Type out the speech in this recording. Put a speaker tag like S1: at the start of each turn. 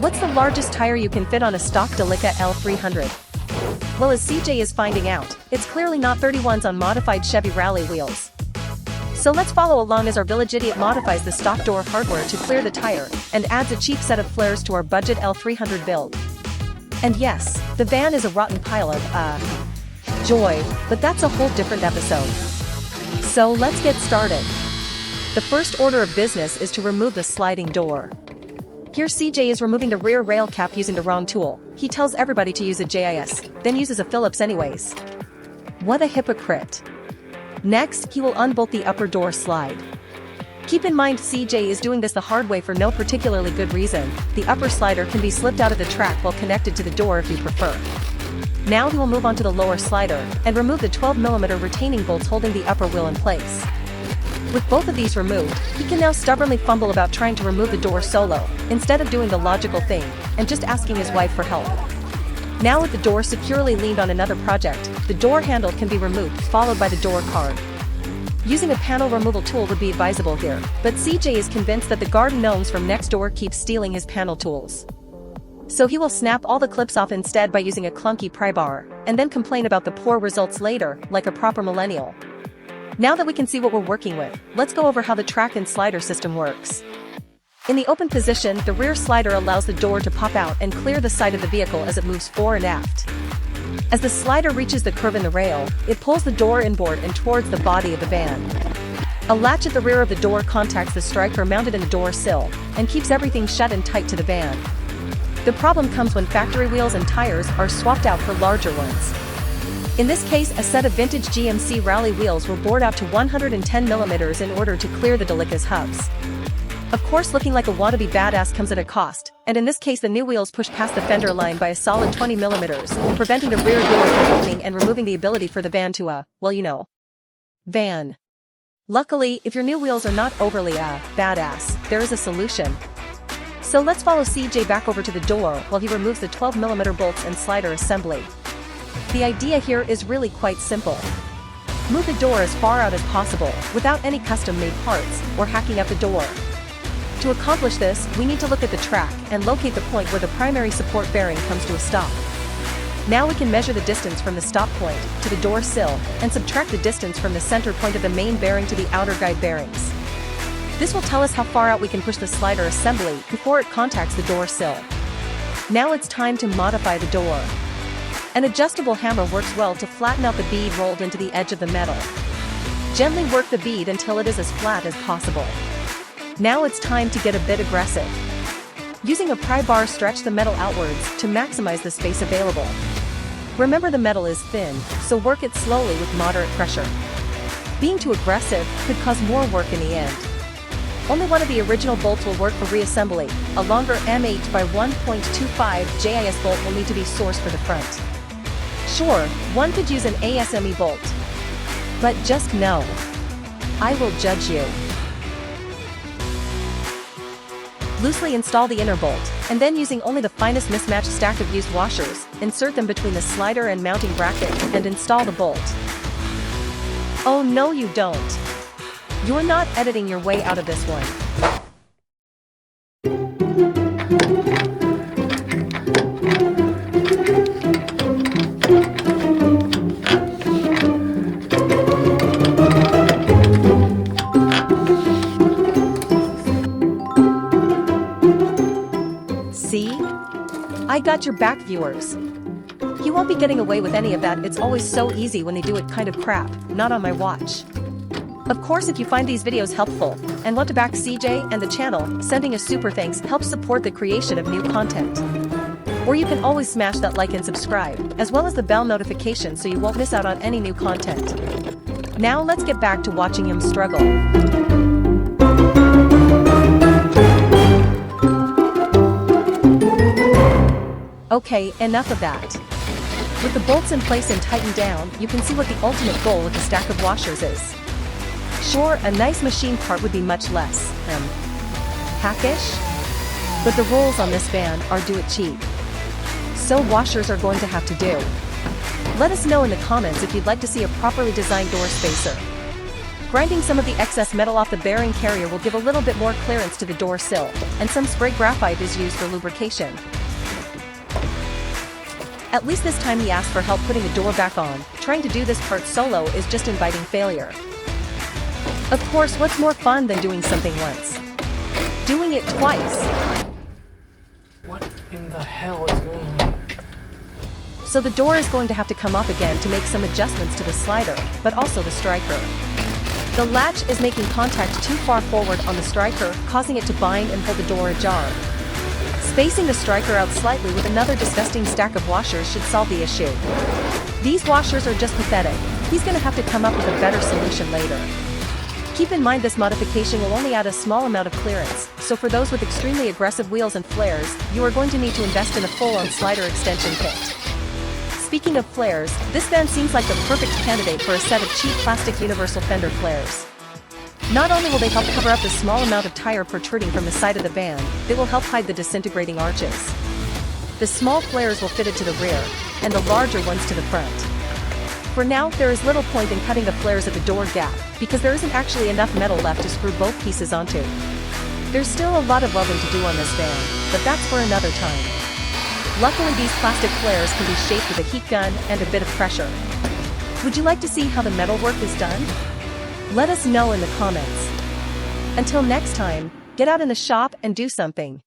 S1: What's the largest tire you can fit on a stock Delica L300? Well, as CJ is finding out, it's clearly not 31s on modified Chevy Rally wheels. So let's follow along as our village idiot modifies the stock door hardware to clear the tire, and adds a cheap set of flares to our budget L300 build. And yes, the van is a rotten pile of, joy, but that's a whole different episode. So let's get started. The first order of business is to remove the sliding door. Here CJ is removing the rear rail cap using the wrong tool. He tells everybody to use a JIS, then uses a Phillips anyways. What a hypocrite. Next, he will unbolt the upper door slide. Keep in mind CJ is doing this the hard way for no particularly good reason. The upper slider can be slipped out of the track while connected to the door if you prefer. Now he will move on to the lower slider, and remove the 12mm retaining bolts holding the upper wheel in place. With both of these removed, he can now stubbornly fumble about trying to remove the door solo, instead of doing the logical thing, and just asking his wife for help. Now with the door securely leaned on another project, the door handle can be removed, followed by the door card. Using a panel removal tool would be advisable here, but CJ is convinced that the garden gnomes from next door keep stealing his panel tools. So he will snap all the clips off instead by using a clunky pry bar, and then complain about the poor results later, like a proper millennial. Now that we can see what we're working with, let's go over how the track and slider system works. In the open position, the rear slider allows the door to pop out and clear the side of the vehicle as it moves fore and aft. As the slider reaches the curve in the rail, it pulls the door inboard and towards the body of the van. A latch at the rear of the door contacts the striker mounted in the door sill, and keeps everything shut and tight to the van. The problem comes when factory wheels and tires are swapped out for larger ones. In this case, a set of vintage GMC Rally wheels were bored out to 110mm in order to clear the Delica's hubs. Of course, looking like a wannabe badass comes at a cost, and in this case the new wheels push past the fender line by a solid 20mm, preventing the rear door from opening and removing the ability for the van to van. Luckily, if your new wheels are not overly badass, there is a solution. So let's follow CJ back over to the door while he removes the 12mm bolts and slider assembly. The idea here is really quite simple. Move the door as far out as possible, without any custom-made parts, or hacking up the door. To accomplish this, we need to look at the track, and locate the point where the primary support bearing comes to a stop. Now we can measure the distance from the stop point, to the door sill, and subtract the distance from the center point of the main bearing to the outer guide bearings. This will tell us how far out we can push the slider assembly before it contacts the door sill. Now it's time to modify the door. An adjustable hammer works well to flatten out the bead rolled into the edge of the metal. Gently work the bead until it is as flat as possible. Now it's time to get a bit aggressive. Using a pry bar, stretch the metal outwards to maximize the space available. Remember, the metal is thin, so work it slowly with moderate pressure. Being too aggressive could cause more work in the end. Only one of the original bolts will work for reassembly. A longer M8 by 1.25 JIS bolt will need to be sourced for the front. Sure, one could use an ASME bolt. But just know, I will judge you. Loosely install the inner bolt, and then using only the finest mismatched stack of used washers, insert them between the slider and mounting bracket, and install the bolt. Oh no, you don't. You're not editing your way out of this one. See? I got your back, viewers. You won't be getting away with any of that. It's always so easy when they do it kind of crap, not on my watch. Of course, if you find these videos helpful, and want to back CJ and the channel, sending a super thanks helps support the creation of new content. Or you can always smash that like and subscribe, as well as the bell notification so you won't miss out on any new content. Now let's get back to watching him struggle. Okay, enough of that. With the bolts in place and tightened down, you can see what the ultimate goal with the stack of washers is. Sure, a nice machine part would be much less, hackish? But the rules on this van are do it cheap. So washers are going to have to do. Let us know in the comments if you'd like to see a properly designed door spacer. Grinding some of the excess metal off the bearing carrier will give a little bit more clearance to the door sill, and some spray graphite is used for lubrication. At least this time he asked for help putting the door back on. Trying to do this part solo is just inviting failure. Of course, what's more fun than doing something once? Doing it twice.
S2: What in the hell is going on?
S1: So the door is going to have to come off again to make some adjustments to the slider, but also the striker. The latch is making contact too far forward on the striker, causing it to bind and hold the door ajar. Spacing the striker out slightly with another disgusting stack of washers should solve the issue. These washers are just pathetic. He's going to have to come up with a better solution later. Keep in mind this modification will only add a small amount of clearance, so for those with extremely aggressive wheels and flares, you are going to need to invest in a full-on slider extension kit. Speaking of flares, this van seems like the perfect candidate for a set of cheap plastic universal fender flares. Not only will they help cover up the small amount of tire protruding from the side of the van, they will help hide the disintegrating arches. The small flares will fit it to the rear, and the larger ones to the front. For now, there is little point in cutting the flares at the door gap, because there isn't actually enough metal left to screw both pieces onto. There's still a lot of welding to do on this van, but that's for another time. Luckily these plastic flares can be shaped with a heat gun and a bit of pressure. Would you like to see how the metal work is done? Let us know in the comments. Until next time, get out in the shop and do something.